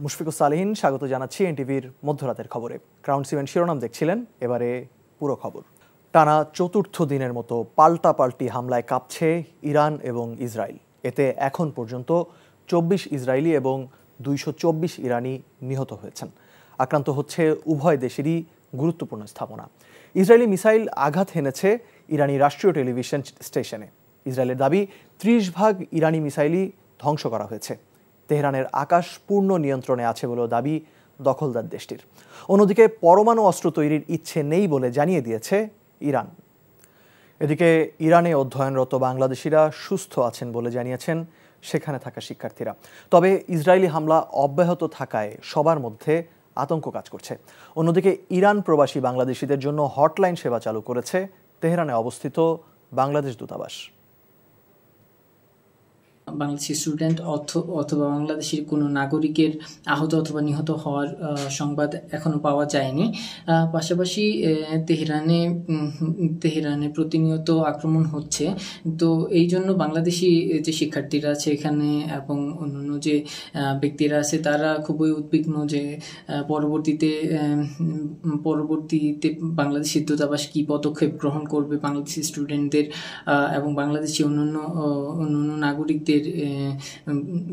মুশফিকুর সালেহীন স্বাগত জানাচ্ছি এনটিভির মধ্যরাতের খবরে। ক্রাউন সিমেন্ট শিরোনাম দেখছিলেন, এবারে পুরো খবর। টানা চতুর্থ দিনের মতো পাল্টাপাল্টি হামলায় কাঁপছে ইরান এবং ইসরায়েল। এতে এখন পর্যন্ত 24 ইসরায়েলি এবং 224 ইরানি নিহত হয়েছেন। আক্রান্ত হচ্ছে উভয় দেশেরই গুরুত্বপূর্ণ স্থাপনা। ইসরায়েলি মিসাইল আঘাত হেনেছে ইরানি রাষ্ট্রীয় টেলিভিশন স্টেশনে। ইসরায়েলের দাবি 30 ভাগ ইরানি মিসাইলই ধ্বংস করা হয়েছে। তেহরানের আকাশ পূর্ণ নিয়ন্ত্রণে আছে বলেও দাবি দখলদার দেশটির। অন্যদিকে পরমাণু অস্ত্র তৈরির ইচ্ছে নেই বলে জানিয়ে দিয়েছে ইরান। এদিকে ইরানে অধ্যয়নরত বাংলাদেশিরা সুস্থ আছেন বলে জানিয়েছেন সেখানে থাকা শিক্ষার্থীরা। তবে ইসরায়েলি হামলা অব্যাহত থাকায় সবার মধ্যে আতঙ্ক কাজ করছে। অন্যদিকে ইরান প্রবাসী বাংলাদেশিদের জন্য হটলাইন সেবা চালু করেছে তেহরানে অবস্থিত বাংলাদেশ দূতাবাস। বাংলাদেশি স্টুডেন্ট অথবা বাংলাদেশের কোনো নাগরিকের আহত অথবা নিহত হওয়ার সংবাদ এখনো পাওয়া যায়নি। পাশাপাশি তেহরানে প্রতিনিয়ত আক্রমণ হচ্ছে। তো এই জন্য বাংলাদেশি যে শিক্ষার্থীরা আছে এখানে এবং অন্যান্য যে ব্যক্তিরা আছে তারা খুবই উদ্বিগ্ন যে পরবর্তীতে বাংলাদেশি দূতাবাস কী পদক্ষেপ গ্রহণ করবে বাংলাদেশি স্টুডেন্টদের এবং বাংলাদেশি অন্যান্য নাগরিকদের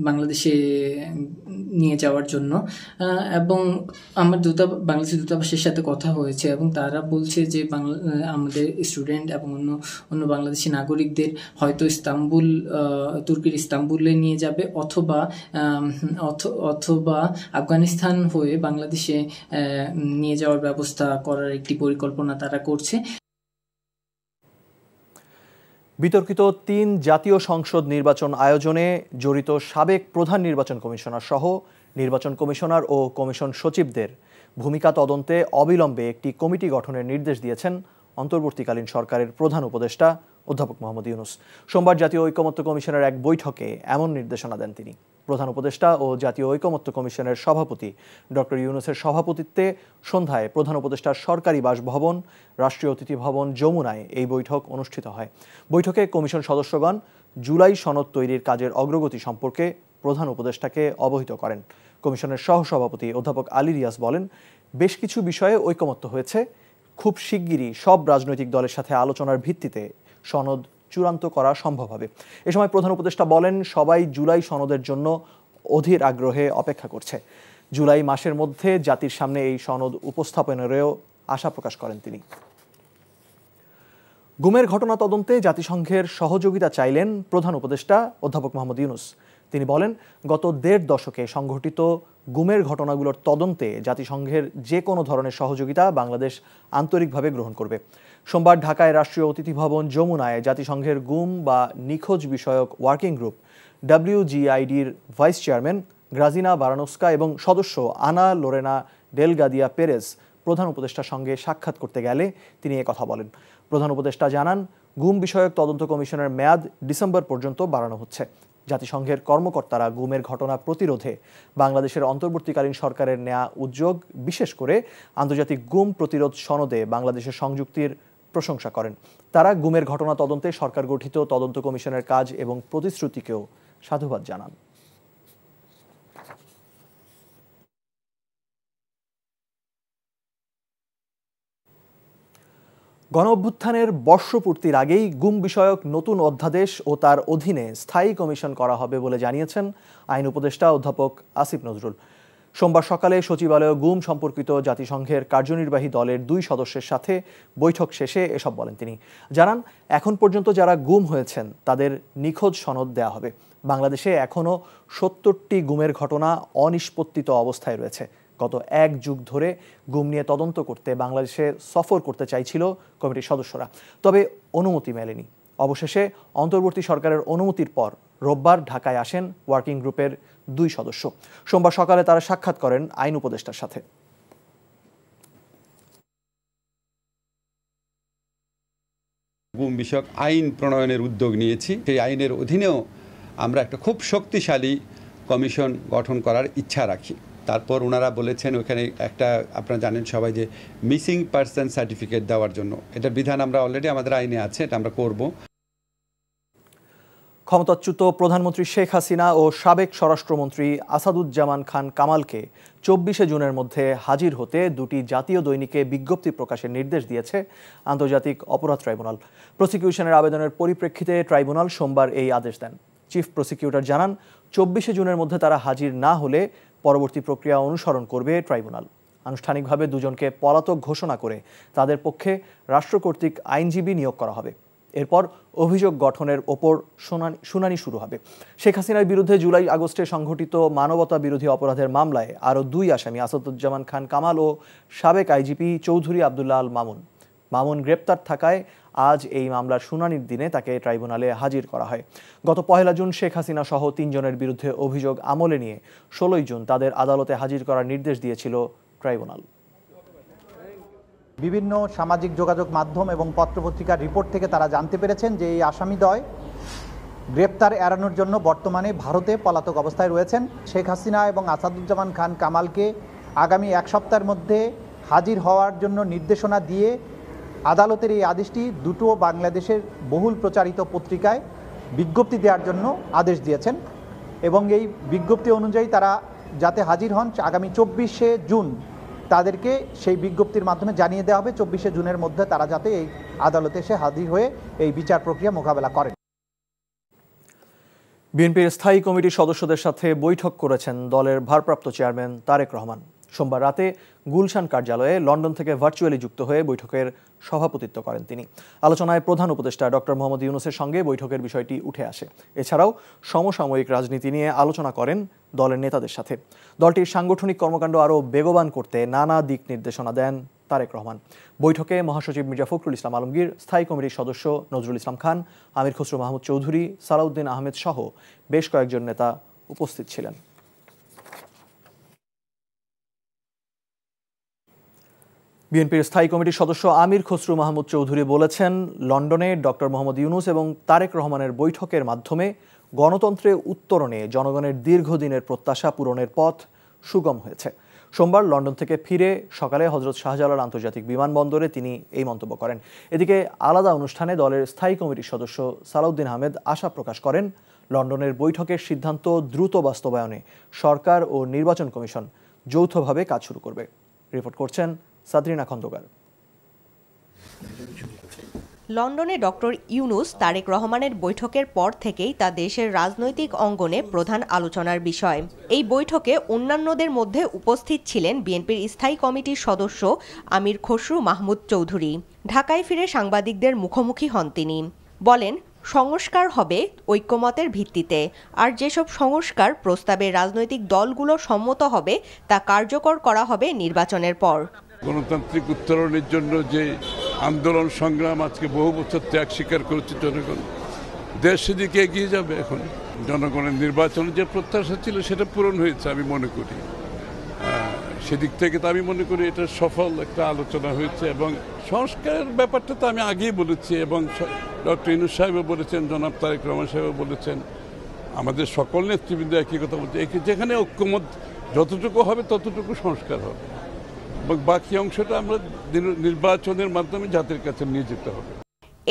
বাংলাদেশে নিয়ে যাওয়ার জন্য। এবং আমার বাংলাদেশি দূতাবাসের সাথে কথা হয়েছে এবং তারা বলছে যে আমাদের স্টুডেন্ট এবং অন্য বাংলাদেশি নাগরিকদের হয়তো তুর্কির ইস্তাম্বুলে নিয়ে যাবে অথবা আফগানিস্তান হয়ে বাংলাদেশে নিয়ে যাওয়ার ব্যবস্থা করার একটি পরিকল্পনা তারা করছে। বিতর্কিত 3 জাতীয় সংসদ নির্বাচন আয়োজনে জড়িত সাবেক প্রধান নির্বাচন কমিশনার সহ নির্বাচন কমিশনার ও কমিশন সচিবদের ভূমিকা তদন্তে অবিলম্বে একটি কমিটি গঠনের নির্দেশ দিয়েছেন অন্তর্বর্তীকালীন সরকারের প্রধান উপদেষ্টা অধ্যাপক মোহাম্মদ ইউনূস। সোমবার জাতীয় ঐকমত্য কমিশনের এক বৈঠকে এমন নির্দেশনা দেন তিনি। প্রধান উপদেষ্টা ও জাতীয় ঐকমত্য কমিশনের সভাপতি ডক্টর ইউনূসের সভাপতিত্বে সন্ধ্যায় প্রধান উপদেষ্টার সরকারি বাসভবন রাষ্ট্রীয় অতিথি ভবন যমুনায় এই বৈঠক অনুষ্ঠিত হয়। বৈঠকে কমিশন সদস্যগণ জুলাই সনদ তৈরির কাজের অগ্রগতি সম্পর্কে প্রধান উপদেষ্টাকে অবহিত করেন। কমিশনের সহসভাপতি অধ্যাপক আলী রিয়াজ বলেন, বেশ কিছু বিষয়ে ঐকমত্য হয়েছে। খুব শিগগিরই সব রাজনৈতিক দলের সাথে আলোচনার ভিত্তিতে সনদ চূড়ান্ত করা সম্ভব হবে। এ সময় প্রধান উপদেষ্টা বলেন, সবাই জুলাই সনদের জন্য অধীর আগ্রহে অপেক্ষা করছে। জুলাই মাসের মধ্যে জাতির সামনে এই সনদ উপস্থাপনেরও আশা প্রকাশ করেন তিনি। গুমের ঘটনা তদন্তে জাতিসংঘের সহযোগিতা চাইলেন প্রধান উপদেষ্টা অধ্যাপক মোহাম্মদ ইউনূস। তিনি বলেন, গত 1.5 দশকে সংঘটিত গুমের ঘটনাগুলোর তদন্তে জাতিসংঘের যে কোনো ধরনের সহযোগিতা বাংলাদেশ আন্তরিকভাবে গ্রহণ করবে। সোমবার ঢাকায় রাষ্ট্রীয় অতিথি ভবন যমুনায় জাতিসংঘের গুম বা নিখোঁজ বিষয়ক ওয়ার্কিং গ্রুপ WGIDর ভাইস চেয়ারম্যান গ্রাজিনা বারানোস্কা এবং সদস্য আনা লোরেনা ডেলগাদিয়া পেরেজ প্রধান উপদেষ্টার সঙ্গে সাক্ষাৎ করতে গেলে তিনি কথা বলেন। প্রধান উপদেষ্টা জানান, গুম বিষয়ক তদন্ত কমিশনের মেয়াদ ডিসেম্বর পর্যন্ত বাড়ানো হচ্ছে। জাতিসংঘের কর্মকর্তারা গুমের ঘটনা প্রতিরোধে বাংলাদেশের অন্তর্বর্তীকালীন সরকারের নেয়া উদ্যোগ, বিশেষ করে আন্তর্জাতিক গুম প্রতিরোধ সনদে বাংলাদেশের সংযুক্তির প্রশংসা করেন। তারা গুমের ঘটনা তদন্তে সরকার গঠিত তদন্ত কমিশনের কাজ এবং প্রতিশ্রুতিকেও সাধুবাদ জানান। গণঅভ্যুত্থানের বর্ষপূর্তির আগেই গুম বিষয়ক নতুন অধ্যাদেশ ও তার অধীনে স্থায়ী কমিশন করা হবে বলে জানিয়েছেন আইন উপদেষ্টা অধ্যাপক আসিফ নজরুল। সোমবার সকালে সচিবালয়ে গুম সম্পর্কিত জাতিসংঘের কার্যনির্বাহী দলের 2 সদস্যের সাথে বৈঠক শেষে এসব বলেন তিনি। জানান, এখন পর্যন্ত যারা গুম হয়েছেন তাদের নিখোঁজ সনদ দেয়া হবে। বাংলাদেশে এখনও 70টি গুমের ঘটনা অনিষ্পত্তিত অবস্থায় রয়েছে। গত 1 যুগ ধরে গুম নিয়ে তদন্ত করতে বাংলাদেশে সফর করতে চাইছিল কমিটির সদস্যরা, তবে অনুমতি মেলেনি। অবশেষে অন্তর্বর্তী সরকারের অনুমতির পর রোববার ঢাকায় আসেন ওয়ার্কিং গ্রুপের 2 সদস্য। সোমবার সকালে তারা সাক্ষাৎ করেন আইন উপদেষ্টার সাথে। গুম বিষয়ক আইন প্রণয়নের উদ্যোগ নিয়েছি। সেই আইনের অধীনেও আমরা একটা খুব শক্তিশালী কমিশন গঠন করার ইচ্ছা রাখি। তারপর ওনারা বলেছেন ওখানে একটা, আপনারা জানেন সবাই, যে মিসিং পারসন সার্টিফিকেট দেওয়ার জন্য, এটার বিধান আমরা অলরেডি আমাদের আইনে আছে, এটা আমরা করব। ক্ষমতাচ্যুত প্রধানমন্ত্রী শেখ হাসিনা ও সাবেক স্বরাষ্ট্রমন্ত্রী আসাদুজ্জামান খান কামালকে ২৪শে জুনের মধ্যে হাজির হতে দুটি জাতীয় দৈনিকে বিজ্ঞপ্তি প্রকাশের নির্দেশ দিয়েছে আন্তর্জাতিক অপরাধ ট্রাইব্যুনাল। প্রসিকিউশনের আবেদনের পরিপ্রেক্ষিতে ট্রাইব্যুনাল সোমবার এই আদেশ দেন। চিফ প্রসিকিউটর জানান, ২৪শে জুনের মধ্যে তারা হাজির না হলে পরবর্তী প্রক্রিয়া অনুসরণ করবে ট্রাইব্যুনাল। আনুষ্ঠানিকভাবে দুজনকে পলাতক ঘোষণা করে তাদের পক্ষে রাষ্ট্র কর্তৃক আইনজীবী নিয়োগ করা হবে। এরপর অভিযোগ গঠনের ওপর শুনানি শুরু হবে। শেখ হাসিনার বিরুদ্ধে জুলাই আগস্টে সংঘটিত মানবতা বিরোধী অপরাধের মামলায় আরও দুই আসামি আসাদুজ্জামান খান কামাল ও সাবেক আইজিপি চৌধুরী আবদুল্লাহ আল মামুন গ্রেপ্তার থাকায় আজ এই মামলার শুনানির দিনে তাকে ট্রাইব্যুনালে হাজির করা হয়। গত ১ জুন শেখ হাসিনা সহ ৩ জনের বিরুদ্ধে অভিযোগ আমলে নিয়ে ১৬ জুন তাদের আদালতে হাজির করার নির্দেশ দিয়েছিল ট্রাইব্যুনাল। বিভিন্ন সামাজিক যোগাযোগ মাধ্যম এবং পত্রপত্রিকার রিপোর্ট থেকে তারা জানতে পেরেছেন যে এই আসামিদ্বয় গ্রেপ্তার এড়ানোর জন্য বর্তমানে ভারতে পলাতক অবস্থায় রয়েছেন। শেখ হাসিনা এবং আসাদুজ্জামান খান কামালকে আগামী ১ সপ্তাহের মধ্যে হাজির হওয়ার জন্য নির্দেশনা দিয়ে আদালতের এই আদেশটি দুটো বাংলাদেশের বহুল প্রচারিত পত্রিকায় বিজ্ঞপ্তি দেওয়ার জন্য আদেশ দিয়েছেন এবং এই বিজ্ঞপ্তি অনুযায়ী তারা যাতে হাজির হন আগামী ২৪শে জুন তাদেরকে সেই বিজ্ঞপ্তির মাধ্যমে জানিয়ে দেওয়া হবে ২৪শে জুনের মধ্যে তারা যাতে এই আদালতে এসে হাজির হয়ে এই বিচার প্রক্রিয়া মোকাবেলা করেন। বিএনপির স্থায়ী কমিটির সদস্যদের সাথে বৈঠক করেছেন দলের ভারপ্রাপ্ত চেয়ারম্যান তারেক রহমান। সোমবার রাতে গুলশান কার্যালয়ে লন্ডন থেকে ভার্চুয়ালি যুক্ত হয়ে বৈঠকের সভাপতিত্ব করেন তিনি। আলোচনায় প্রধান উপদেষ্টা ডক্টর মোহাম্মদ ইউনূসের সঙ্গে বৈঠকের বিষয়টি উঠে আসে। এছাড়াও সমসাময়িক রাজনীতি নিয়ে আলোচনা করেন দলের নেতাদের সাথে। দলটির সাংগঠনিক কর্মকাণ্ড আরও বেগবান করতে নানা দিক নির্দেশনা দেন তারেক রহমান। বৈঠকে মহাসচিব মির্জা ফখরুল ইসলাম আলমগীর, স্থায়ী কমিটির সদস্য নজরুল ইসলাম খান, আমির খসরু মাহমুদ চৌধুরী, সালাউদ্দিন আহমেদ সহ বেশ কয়েকজন নেতা উপস্থিত ছিলেন। বিএনপির স্থায়ী কমিটির সদস্য আমির খসরু মাহমুদ চৌধুরী বলেছেন, লন্ডনে ডক্টর মোহাম্মদ ইউনূস এবং তারেক রহমানের বৈঠকের মাধ্যমে গণতন্ত্রে উত্তরণে জনগণের দীর্ঘদিনের প্রত্যাশা পূরণের পথ সুগম হয়েছে। সোমবার লন্ডন থেকে ফিরে সকালে হজরত শাহজালাল আন্তর্জাতিক বিমানবন্দরে তিনি এই মন্তব্য করেন। এদিকে আলাদা অনুষ্ঠানে দলের স্থায়ী কমিটির সদস্য সালাউদ্দিন আহমেদ আশা প্রকাশ করেন, লন্ডনের বৈঠকের সিদ্ধান্ত দ্রুত বাস্তবায়নে সরকার ও নির্বাচন কমিশন যৌথভাবে কাজ শুরু করবে। রিপোর্ট করছেন সাদরিনা খন্দকার। লন্ডনে ডক্টর ইউনূস তারেক রহমানের বৈঠকের পর থেকেই তা দেশের রাজনৈতিক অঙ্গনে প্রধান আলোচনার বিষয়। এই বৈঠকে অন্যান্যদের মধ্যে উপস্থিত ছিলেন বিএনপির স্থায়ী কমিটির সদস্য আমির খসরু মাহমুদ চৌধুরী। ঢাকায় ফিরে সাংবাদিকদের মুখোমুখি হন তিনি। বলেন, সংস্কার হবে ঐক্যমতের ভিত্তিতে, আর যেসব সংস্কার প্রস্তাবে রাজনৈতিক দলগুলো সম্মত হবে তা কার্যকর করা হবে নির্বাচনের পর। গণতান্ত্রিক উত্তরণের জন্য যে আন্দোলন সংগ্রাম আজকে বহু বছর ত্যাগ স্বীকার করেছে জনগণ, দেশ সেদিকে এগিয়ে যাবে। এখন জনগণের নির্বাচনের যে প্রত্যাশা ছিল সেটা পূরণ হয়েছে আমি মনে করি। সেদিক থেকে তো আমি মনে করি এটা সফল একটা আলোচনা হয়েছে এবং সংস্কারের ব্যাপারটা তো আমি আগেই বলেছি এবং ডক্টর ইউনূস সাহেবও বলেছেন, জনাব তারেক রহমান সাহেবও বলেছেন, আমাদের সকল নেতৃবৃন্দ একই কথা বলছে, যেখানে ঐক্যমত যতটুকু হবে ততটুকু সংস্কার হবে এবং বাকি অংশটা আমরা নির্বাচনের মাধ্যমে জাতির কাছে নিয়ে যেতে হবে।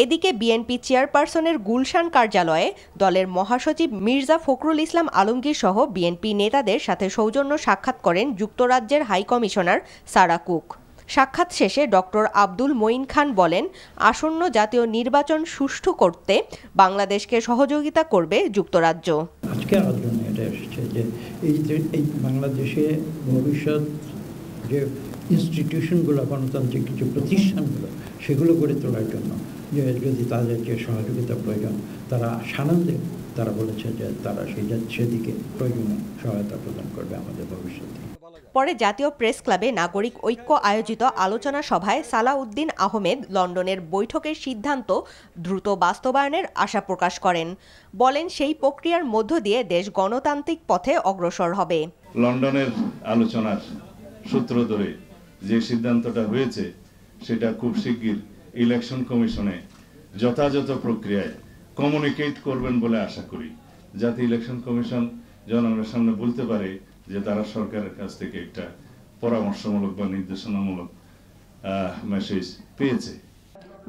এদিকে বিএনপি চেয়ারপারসনের গুলশান কার্যালয়ে দলের মহাসচিব মির্জা ফখরুল ইসলাম আলমগীর সহ বিএনপি নেতাদের সাথে সৌজন্য সাক্ষাৎ করেন যুক্তরাজ্যের হাই কমিশনার সারা কুক। সাক্ষাৎ শেষে ডক্টর আব্দুল মঈন খান বলেন, আসন্ন জাতীয় নির্বাচন সুষ্ঠু করতে বাংলাদেশকে সহযোগিতা করবে যুক্তরাজ্য। আজকে আলোচনা এটা এসেছে যে এই বাংলাদেশে ভবিষ্যৎ যে ইনস্টিটিউশনগুলো, গণতান্ত্রিক কিছু প্রতিষ্ঠানগুলো, সেগুলো গড়ে তোলার জন্য যে যদি তাদের যে সহযোগিতা প্রয়োজন তারা সানন্দে তারা বলেছে যে তারা সেদিকে প্রয়োজনীয় সহায়তা প্রদান করবে আমাদের ভবিষ্যতে। পরে জাতীয় প্রেস ক্লাবে নাগরিক ঐক্য আয়োজিত আলোচনা সভায় সালাউদ্দিন আহমেদ লন্ডনের বৈঠকের সিদ্ধান্ত দ্রুত বাস্তবায়নের আশা প্রকাশ করেন। বলেন, সেই প্রক্রিয়ার মধ্য দিয়ে দেশ গণতান্ত্রিক পথে অগ্রসর হবে। লন্ডনের আলোচনার সূত্র ধরে যে সিদ্ধান্তটা হয়েছে সেটা খুব শিগগির ইলেকশন কমিশনে যথাযথ প্রক্রিয়ায় কমিউনিকেট করবেন বলে আশা করি, যাতে ইলেকশন কমিশন জনগণের সামনে বলতে পারে যে তারা সরকারের কাছ থেকে একটা পরামর্শমূলক বা নির্দেশনামূলক মেসেজ পেয়েছে।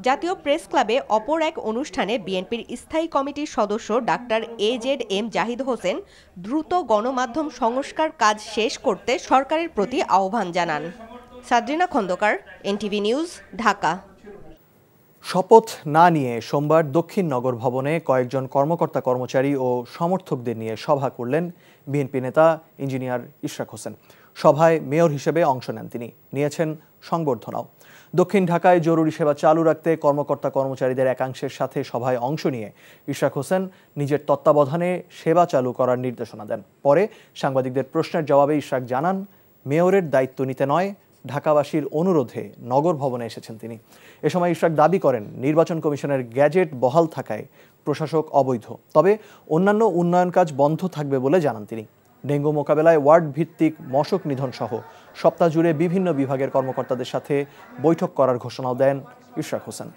জাতীয় প্রেস ক্লাবে অপর এক অনুষ্ঠানে বিএনপির স্থায়ী কমিটির সদস্য ডাক্তার AZM জাহিদ হোসেন দ্রুত গণমাধ্যম সংস্কার কাজ শেষ করতে সরকারের প্রতি আহ্বান জানান। সাদ্রিনা খন্দকার, এনটিভি নিউজ, ঢাকা। শপথ না নিয়ে সোমবার দক্ষিণ নগর ভবনে কয়েকজন কর্মকর্তা কর্মচারী ও সমর্থকদের নিয়ে সভা করলেন বিএনপি নেতা ইঞ্জিনিয়ার ইশরাক হোসেন। সভায় মেয়র হিসেবে অংশ নেন তিনি, নিয়েছেন সংবর্ধনাও। দক্ষিণ ঢাকায় জরুরি সেবা চালু রাখতে কর্মকর্তা কর্মচারীদের একাংশের সাথে সভায় অংশ নিয়ে ইশরাক হোসেন নিজের তত্ত্বাবধানে সেবা চালু করার নির্দেশনা দেন। পরে সাংবাদিকদের প্রশ্নের জবাবে ইশরাক জানান, মেয়রের দায়িত্ব নিতে নয়, ঢাকাবাসীর অনুরোধে নগর ভবনে এসেছেন তিনি। এ সময় ইশরাক দাবি করেন, নির্বাচন কমিশনের গ্যাজেট বহাল থাকায় প্রশাসক অবৈধ, তবে অন্যান্য উন্নয়ন কাজ বন্ধ থাকবে বলে জানান তিনি। ডেঙ্গু মোকাবেলায় ওয়ার্ড ভিত্তিক মশক নিধন সহ সপ্তাহ জুড়ে বিভিন্ন বিভাগের কর্মকর্তাদের সাথে বৈঠক করার ঘোষণাও দেন ইশরাক হোসেন।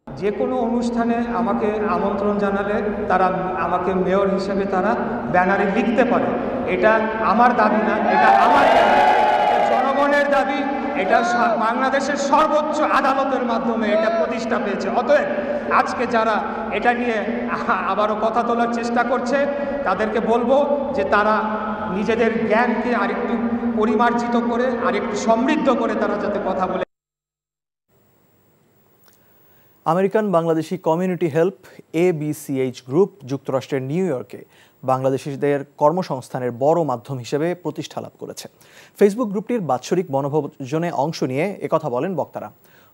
যে কোনো অনুষ্ঠানে আমাকে আমন্ত্রণ জানালে তারা আমাকে মেয়র হিসেবে তারা ব্যানারে লিখতে পারে। এটা আমার দাবি না, এটা আমার দাবি, এটা জনগণের দাবি, এটা বাংলাদেশের সর্বোচ্চ আদালতের মাধ্যমে এটা প্রতিষ্ঠা পেয়েছে। অতএব আজকে যারা এটা নিয়ে আবারও কথা তোলার চেষ্টা করছে তাদেরকে বলবো যে তারা নিজেদের জ্ঞানকে আরেকটু পরিমার্জিত করে আরেকটু সমৃদ্ধ করে তারা যাতে কথা বলে। American Bangladeshi community help ABCH group যুক্তরাষ্ট্রের নিউ ইয়র্কে বাংলাদেশিদের কর্মসংস্থানের বড় মাধ্যম হিসেবে প্রতিষ্ঠা লাভ করেছে। ফেসবুক গ্রুপটির বাৎসরিক বনভোজনে অংশ নিয়ে একথা বলেন বক্তারা।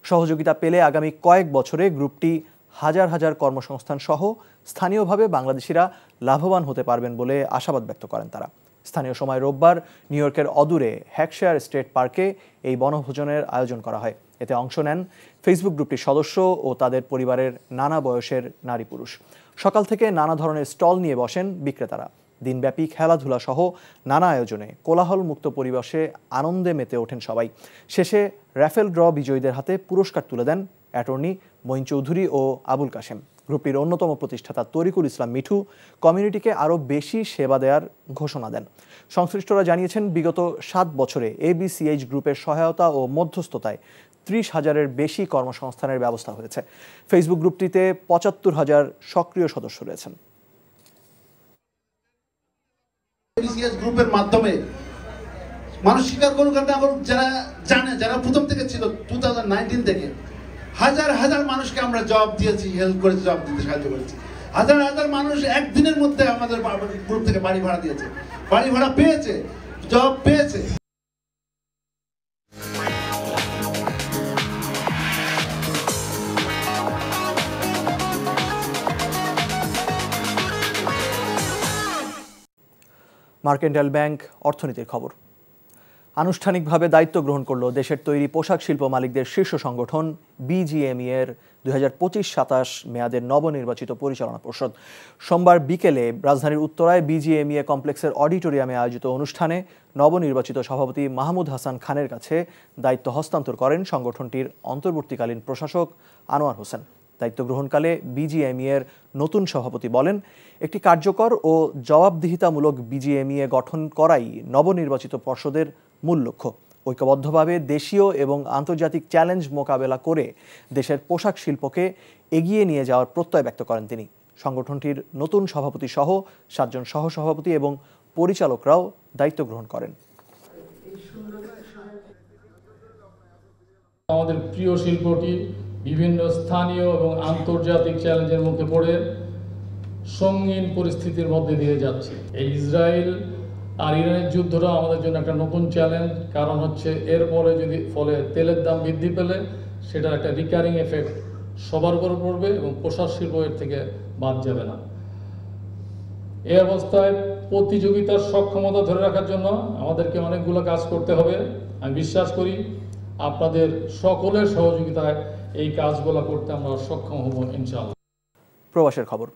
সহযোগিতা পেলে আগামী কয়েক বছরে গ্রুপটি হাজার হাজার কর্মসংস্থান সহ স্থানীয়ভাবে বাংলাদেশিরা লাভবান হতে পারবেন বলে আশাবাদ ব্যক্ত করেন তারা। স্থানীয় সময় রোববার নিউ ইয়র্কের অদূরে হ্যাকশায়ার স্টেট পার্কে এই বনভোজনের আয়োজন করা হয়। এতে অংশ নেন ফেসবুক গ্রুপটির সদস্য ও তাদের পরিবারের নানা বয়সের নারী পুরুষ। সকাল থেকে নানা ধরনের স্টল নিয়ে বসেন বিক্রেতারা। দিনব্যাপী খেলাধুলা সহ নানা আয়োজনে কোলাহল মুক্ত পরিবেশে আনন্দে মেতে ওঠেন সবাই। শেষে র্যাফেল ড্র বিজয়ীদের হাতে পুরস্কার তুলে দেন অ্যাটর্নি মঈন চৌধুরী ও আবুল কাশেম। গ্রুপটির অন্যতম প্রতিষ্ঠাতা তরিকুল ইসলাম মিঠু কমিউনিটিকে আরও বেশি সেবা দেওয়ার ঘোষণা দেন। সংশ্লিষ্টরা জানিয়েছেন, বিগত 7 বছরে ABCH গ্রুপের সহায়তা ও মধ্যস্থতায় 30,000-এর বেশি কর্মসংস্থানের ব্যবস্থা হয়েছে। ফেসবুক গ্রুপটিতে 75,000 সক্রিয় সদস্য রয়েছেন। ABCH গ্রুপের মাধ্যমে মানুষ স্বীকার করুক আর না করুক, যারা জানে, যারা প্রথম থেকে ছিল 2019 থেকে হাজার হাজার মানুষকে আমরা জব দিয়েছি, হেল্প করেছি, জব দিতে সাহায্য করেছি। হাজার হাজার মানুষ একদিনের মধ্যে আমাদের গ্রুপ থেকে বাড়ি ভাড়া দিয়েছে, বাড়ি ভাড়া পেয়েছে, জব পেয়েছে। মার্কেন্টাইল ব্যাংক অর্থনীতির খবর। আনুষ্ঠানিকভাবে দায়িত্ব গ্রহণ করল দেশের তৈরি পোশাক শিল্প মালিকদের শীর্ষ সংগঠন BGME এর 2025-27 মেয়াদের নবনির্বাচিত পরিচালনা পর্ষদ। সোমবার বিকেলে রাজধানীর উত্তরায় BGME কমপ্লেক্সের অডিটোরিয়ামে আয়োজিত অনুষ্ঠানে নবনির্বাচিত সভাপতি মাহমুদ হাসান খানের কাছে দায়িত্ব হস্তান্তর করেন সংগঠনটির অন্তর্বর্তীকালীন প্রশাসক আনোয়ার হোসেন। দায়িত্ব গ্রহণকালে BGME এর নতুন সভাপতি বলেন, একটি কার্যকর ও জবাবদিহিতামূলক BGME গঠন করাই নবনির্বাচিত পর্ষদের মূল লক্ষ্য। ঐক্যবদ্ধভাবে দেশীয় এবং আন্তর্জাতিক চ্যালেঞ্জ মোকাবেলা করে দেশের পোশাক শিল্পকে এগিয়ে নিয়ে যাওয়ার প্রত্যয় ব্যক্ত করেন তিনি। সংগঠনটির নতুন সভাপতি সহ 7 জন সহসভাপতি এবং পরিচালকরাও দায়িত্ব গ্রহণ করেন। আমাদের প্রিয় শিল্পটি বিভিন্ন স্থানীয় এবং আন্তর্জাতিক চ্যালেঞ্জের মুখে পড়ে সঙ্গীন পরিস্থিতির মধ্যে দিয়ে যাচ্ছে। এই ইসরায়েল আর ইরানের যুদ্ধটা আমাদের জন্য একটা নতুন চ্যালেঞ্জ, কারণ হচ্ছে এরপরে যদি ফলে তেলের দাম বৃদ্ধি পেলে সেটার একটা রিকারিং এফেক্ট সবার উপর পড়বে এবং পোশাক শিল্প এর থেকে বাদ যাবে না। এই অবস্থায় প্রতিযোগিতার সক্ষমতা ধরে রাখার জন্য আমাদেরকে অনেকগুলো কাজ করতে হবে। আমি বিশ্বাস করি আপনাদের সকলের সহযোগিতায় এই কাজগুলো করতে আমরা সক্ষম হব ইনশাআল্লাহ। প্রবাসের খবর।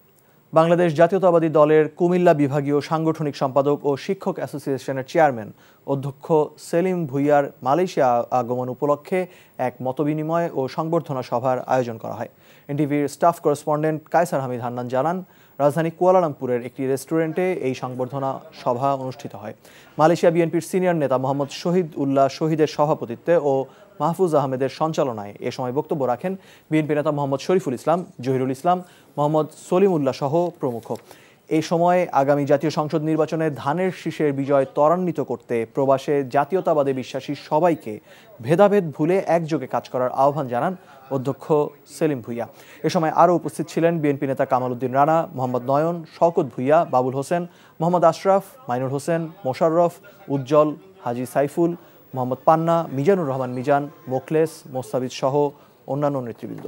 বাংলাদেশ জাতীয়তাবাদী দলের কুমিল্লা বিভাগীয় সাংগঠনিক সম্পাদক ও শিক্ষক অ্যাসোসিয়েশনের চেয়ারম্যান অধ্যক্ষ সেলিম ভুইয়ার মালয়েশিয়া আগমন উপলক্ষে এক মতবিনিময় ও সংবর্ধনা সভার আয়োজন করা হয়। এনটিভির স্টাফ করেসপন্ডেন্ট কায়সার হামিদ হান্নান জানান, রাজধানী কুয়ালালামপুরের একটি রেস্টুরেন্টে এই সংবর্ধনা সভা অনুষ্ঠিত হয়। মালয়েশিয়া বিএনপির সিনিয়র নেতা মোহাম্মদ শহীদ উল্লাহ শহীদের সভাপতিত্বে ও মাহফুজ আহমেদের সঞ্চালনায় এ সময় বক্তব্য রাখেন বিএনপি নেতা মোহাম্মদ শরীফুল ইসলাম, জহিরুল ইসলাম, মোহাম্মদ সলিমুল্লাহ সহ প্রমুখ। এই সময় আগামী জাতীয় সংসদ নির্বাচনে ধানের শীষের বিজয় ত্বরান্বিত করতে প্রবাসে জাতীয়তাবাদে বিশ্বাসী সবাইকে ভেদাভেদ ভুলে একযোগে কাজ করার আহ্বান জানান অধ্যক্ষ সেলিম ভুইয়া। এ সময় আরও উপস্থিত ছিলেন বিএনপি নেতা কামাল উদ্দিন রানা, মোহাম্মদ নয়ন, শওকত ভুইয়া, বাবুল হোসেন, মোহাম্মদ আশরাফ, মাইনুর হোসেন, মোশাররফ, উজ্জ্বল, হাজী সাইফুল, মোহাম্মদ পান্না, মিজানুর রহমান মিজান, মোখলেস, মোস্তাবিদ সহ অন্যান্য নেতৃবৃন্দ।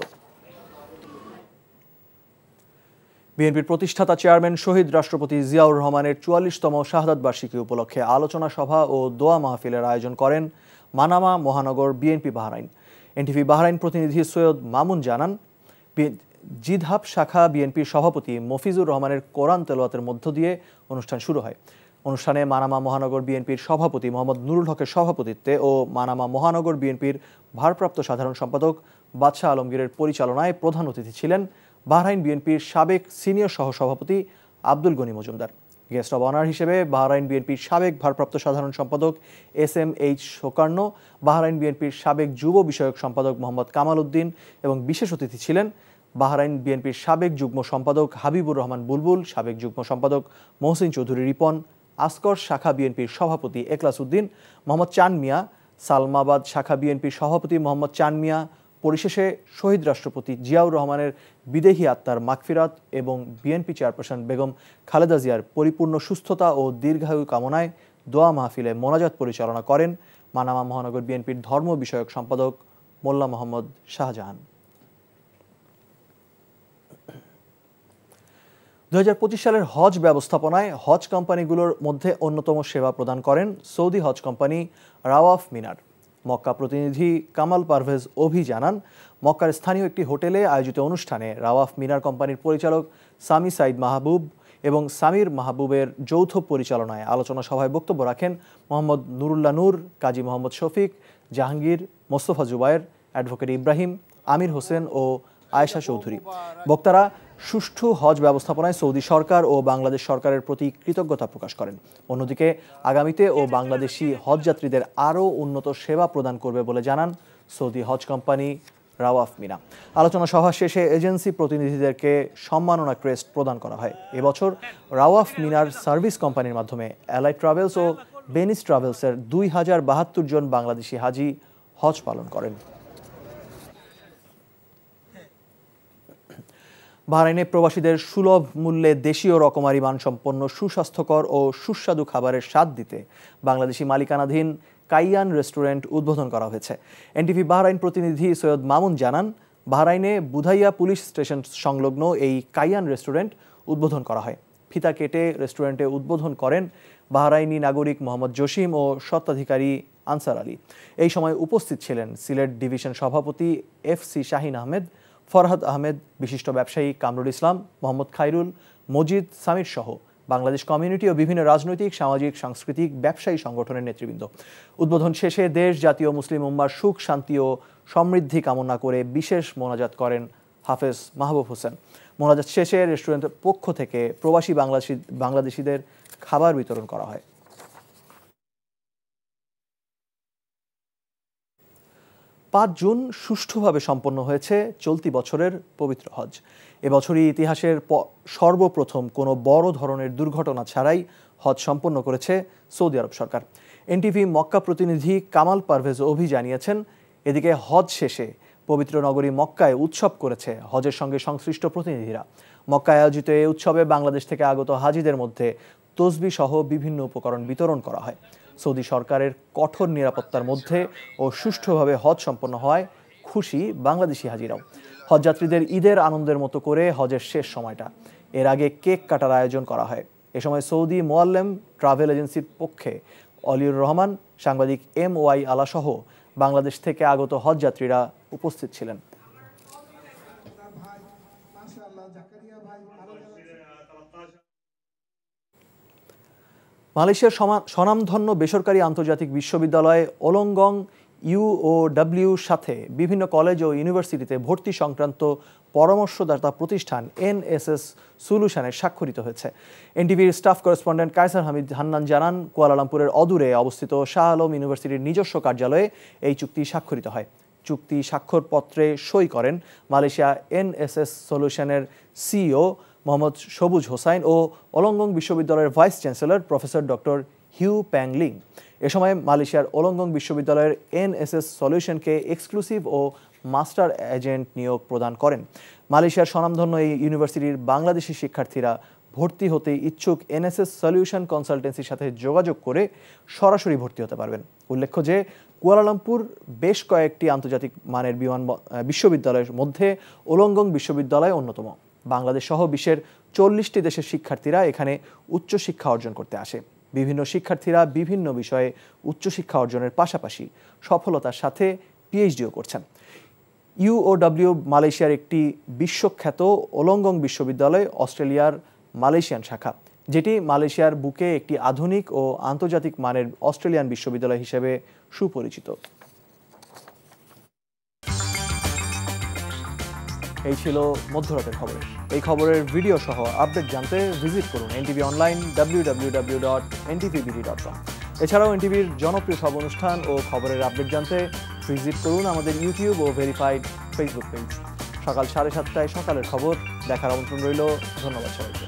বিএনপির প্রতিষ্ঠাতা চেয়ারম্যান শহীদ রাষ্ট্রপতি জিয়াউর রহমানের ৪৪তম শাহাদাত বার্ষিকী উপলক্ষে আলোচনা সভা ও দোয়া মাহফিলের আয়োজন করেন মানামা মহানগর বিএনপি বাহরাইন। এনটিভি বাহরাইন প্রতিনিধি সৈয়দ মামুন জানান, জিদহাব শাখা বিএনপির সভাপতি মফিজুর রহমানের কোরআন তেলাওয়াতের মধ্য দিয়ে অনুষ্ঠান শুরু হয়। অনুষ্ঠানে মানামা মহানগর বিএনপির সভাপতি মোহাম্মদ নুরুল হকের সভাপতিত্বে ও মানামা মহানগর বিএনপির ভারপ্রাপ্ত সাধারণ সম্পাদক বাদশাহ আলমগীরের পরিচালনায় প্রধান অতিথি ছিলেন বাহরাইন বিএনপির সাবেক সিনিয়র সহসভাপতি Abdul Gani Majumdar. Guest of honour হিসেবে বাহরাইন বিএনপির সাবেক ভারপ্রাপ্ত সাধারণ সম্পাদক SMH শোকার্ণ, বাহরাইন বিএনপির সাবেক যুব বিষয়ক সম্পাদক মোহাম্মদ কামাল উদ্দিন এবং বিশেষ অতিথি ছিলেন বাহরাইন বিএনপির সাবেক যুগ্ম সম্পাদক হাবিবুর রহমান বুলবুল, সাবেক যুগ্ম সম্পাদক মহসিন চৌধুরী রিপন, আসকর শাখা বিএনপির সভাপতি এখলাস উদ্দিন, মোহাম্মদ চান মিয়া, সালমাবাদ শাখা বিএনপির সভাপতি মোহাম্মদ চান মিয়া। পরিশেষে শহীদ রাষ্ট্রপতি জিয়াউর রহমানের বিদেহী আত্মার মাগফিরাত এবং বিএনপি চেয়ারপারসন বেগম খালেদা জিয়ার পরিপূর্ণ সুস্থতা ও দীর্ঘায়ু কামনায় দোয়া মাহফিলে মোনাজাত পরিচালনা করেন মানামা মহানগর বিএনপির ধর্ম বিষয়ক সম্পাদক মোল্লা মোহাম্মদ শাহজাহান। 2025 সালের হজ ব্যবস্থাপনায় হজ কোম্পানিগুলোর মধ্যে অন্যতম সেবা প্রদান করেন সৌদি হজ কোম্পানি রাওয়াফ মিনার। মক্কা প্রতিনিধি কামাল পারভেজ অভি জানান, মক্কার স্থানীয় একটি হোটেলে আয়োজিত অনুষ্ঠানে রাওয়াফ মিনার কোম্পানির পরিচালক সামি সাইদ মাহবুব এবং সামির মাহবুবের যৌথ পরিচালনায় আলোচনা সভায় বক্তব্য রাখেন মোহাম্মদ নুরুল্লাহ নূর, কাজী মোহাম্মদ শফিক, জাহাঙ্গীর, মোস্তফা জুবায়ের, অ্যাডভোকেট ইব্রাহিম, আমির হোসেন ও আয়েশা চৌধুরী। বক্তারা সুষ্ঠু হজ ব্যবস্থাপনায় সৌদি সরকার ও বাংলাদেশ সরকারের প্রতি কৃতজ্ঞতা প্রকাশ করেন। অন্যদিকে আগামীতে ও বাংলাদেশি হজযাত্রীদের আরও উন্নত সেবা প্রদান করবে বলে জানান সৌদি হজ কোম্পানি রাওয়াফ মিনা। আলোচনা সভা শেষে এজেন্সি প্রতিনিধিদেরকে সম্মাননা ক্রেস্ট প্রদান করা হয়। এবছর রাওয়াফ মিনার সার্ভিস কোম্পানির মাধ্যমে অ্যালাই ট্রাভেলস ও বেনিস ট্রাভেলসের 2072 জন বাংলাদেশি হাজি হজ পালন করেন। বাহরাইনে প্রবাসীদের সুলভ মূল্যে দেশীয় রকমারি মানসম্পন্ন সুস্বাস্থ্যকর ও সুস্বাদু খাবারের স্বাদ দিতে বাংলাদেশি মালিকানাধীন কাইয়ান রেস্টুরেন্ট উদ্বোধন করা হয়েছে। এনটিভি বাহরাইন প্রতিনিধি সৈয়দ মামুন জানান, বাহরাইনে বুধাইয়া পুলিশ স্টেশন সংলগ্ন এই কাইয়ান রেস্টুরেন্ট উদ্বোধন করা হয়। ফিতা কেটে রেস্টুরেন্টে উদ্বোধন করেন বাহরাইনি নাগরিক মোহাম্মদ জসিম ও স্বত্বাধিকারী আনসার আলী। এই সময় উপস্থিত ছিলেন সিলেট ডিভিশন সভাপতি FC শাহিন আহমেদ, ফরহাদ আহমেদ, বিশিষ্ট ব্যবসায়ী কামরুল ইসলাম, মোহাম্মদ খাইরুল, মজিদ, সামির সহ বাংলাদেশ কমিউনিটি ও বিভিন্ন রাজনৈতিক, সামাজিক, সাংস্কৃতিক, ব্যবসায়ী সংগঠনের নেতৃবৃন্দ। উদ্বোধন শেষে দেশ, জাতীয় মুসলিম উম্মার সুখ, শান্তি ও সমৃদ্ধি কামনা করে বিশেষ মোনাজাত করেন হাফেজ মাহবুব হোসেন। মোনাজাত শেষে রেস্টুরেন্টের পক্ষ থেকে প্রবাসী বাংলাদেশিদের খাবার বিতরণ করা হয়। 5 জুন সুষ্ঠুভাবে সম্পন্ন হয়েছে চলতি বছরের পবিত্র হজ। এবছরই ইতিহাসের সর্বপ্রথম কোনো বড় ধরনের দুর্ঘটনা ছাড়াই হজ সম্পন্ন করেছে সৌদি আরব সরকার। এনটিভি মক্কা প্রতিনিধি কামাল পারভেজ অভি জানিয়েছেন, এদিকে হজ শেষে পবিত্র নগরী মক্কায় উৎসব করেছে হজের সঙ্গে সংশ্লিষ্ট প্রতিনিধিরা। মক্কায় আয়োজিত এই উৎসবে বাংলাদেশ থেকে আগত হাজিদের মধ্যে তসবিহ সহ বিভিন্ন উপকরণ বিতরণ করা হয়। সৌদি সরকারের কঠোর নিরাপত্তার মধ্যে ও সুষ্ঠুভাবে হজ সম্পন্ন হওয়ায় খুশি বাংলাদেশি হাজিরাও। হজযাত্রীদের ঈদের আনন্দের মতো করে হজের শেষ সময়টা। এর আগে কেক কাটার আয়োজন করা হয়। এ সময় সৌদি মোয়াল্লেম ট্রাভেল এজেন্সির পক্ষে অলিউর রহমান, সাংবাদিক MY আলা সহ বাংলাদেশ থেকে আগত হজযাত্রীরা উপস্থিত ছিলেন। মালয়েশিয়ার স্বনামধন্য বেসরকারি আন্তর্জাতিক বিশ্ববিদ্যালয় ওলংগং UOW সাথে বিভিন্ন কলেজ ও ইউনিভার্সিটিতে ভর্তি সংক্রান্ত পরামর্শদাতা প্রতিষ্ঠান এনএসএস সলিউশনে স্বাক্ষরিত হয়েছে। এনটিভির স্টাফ করেসপন্ডেন্ট কায়সার হামিদ হান্নান জানান, কুয়ালালামপুরের অদূরে অবস্থিত শাহ আলম ইউনিভার্সিটির নিজস্ব কার্যালয়ে এই চুক্তি স্বাক্ষরিত হয়। চুক্তি স্বাক্ষরপত্রে সই করেন মালয়েশিয়া এনএসএস সলিউশনের সিইও মোহাম্মদ সবুজ হোসাইন ও ওলংগং বিশ্ববিদ্যালয়ের vice chancellor professor doctor Hugh Pangling. এ সময় মালয়েশিয়ার ওলংগং বিশ্ববিদ্যালয়ের এনএসএস সলিউশনকে এক্সক্লুসিভ ও মাস্টার এজেন্ট নিয়োগ প্রদান করেন। মালয়েশিয়ার স্বনামধন্য এই ইউনিভার্সিটির বাংলাদেশি শিক্ষার্থীরা ভর্তি হতে ইচ্ছুক এনএসএস সলিউশন কনসালটেন্সির সাথে যোগাযোগ করে সরাসরি ভর্তি হতে পারবেন। উল্লেখ্য যে কুয়ালালামপুর বেশ কয়েকটি আন্তর্জাতিক মানের বিশ্ববিদ্যালয়ের মধ্যে ওলংগং বিশ্ববিদ্যালয় অন্যতম। বাংলাদেশ সহ বিশ্বের 40টি দেশের শিক্ষার্থীরা এখানে উচ্চশিক্ষা অর্জন করতে আসে। বিভিন্ন শিক্ষার্থীরা বিভিন্ন বিষয়ে উচ্চশিক্ষা অর্জনের পাশাপাশি সফলতার সাথে পিএইচডিও করছেন। ইউওডব্লিউ মালয়েশিয়ার একটি বিশ্বখ্যাত ওলংগং বিশ্ববিদ্যালয়, অস্ট্রেলিয়ার মালয়েশিয়ান শাখা, যেটি মালয়েশিয়ার বুকে একটি আধুনিক ও আন্তর্জাতিক মানের অস্ট্রেলিয়ান বিশ্ববিদ্যালয় হিসেবে সুপরিচিত। এই ছিল মধ্যরাতের খবর। এই খবরের ভিডিও সহ আপডেট জানতে ভিজিট করুন এনটিভি অনলাইন www.ntvbd.com। এছাড়াও এনটিভির জনপ্রিয় সব অনুষ্ঠান ও খবরের আপডেট জানতে ভিজিট করুন আমাদের ইউটিউব ও ভেরিফাইড ফেসবুক পেজ। সকাল 7:30টায় সকালের খবর দেখার আমন্ত্রণ রইল। ধন্যবাদ সবাইকে।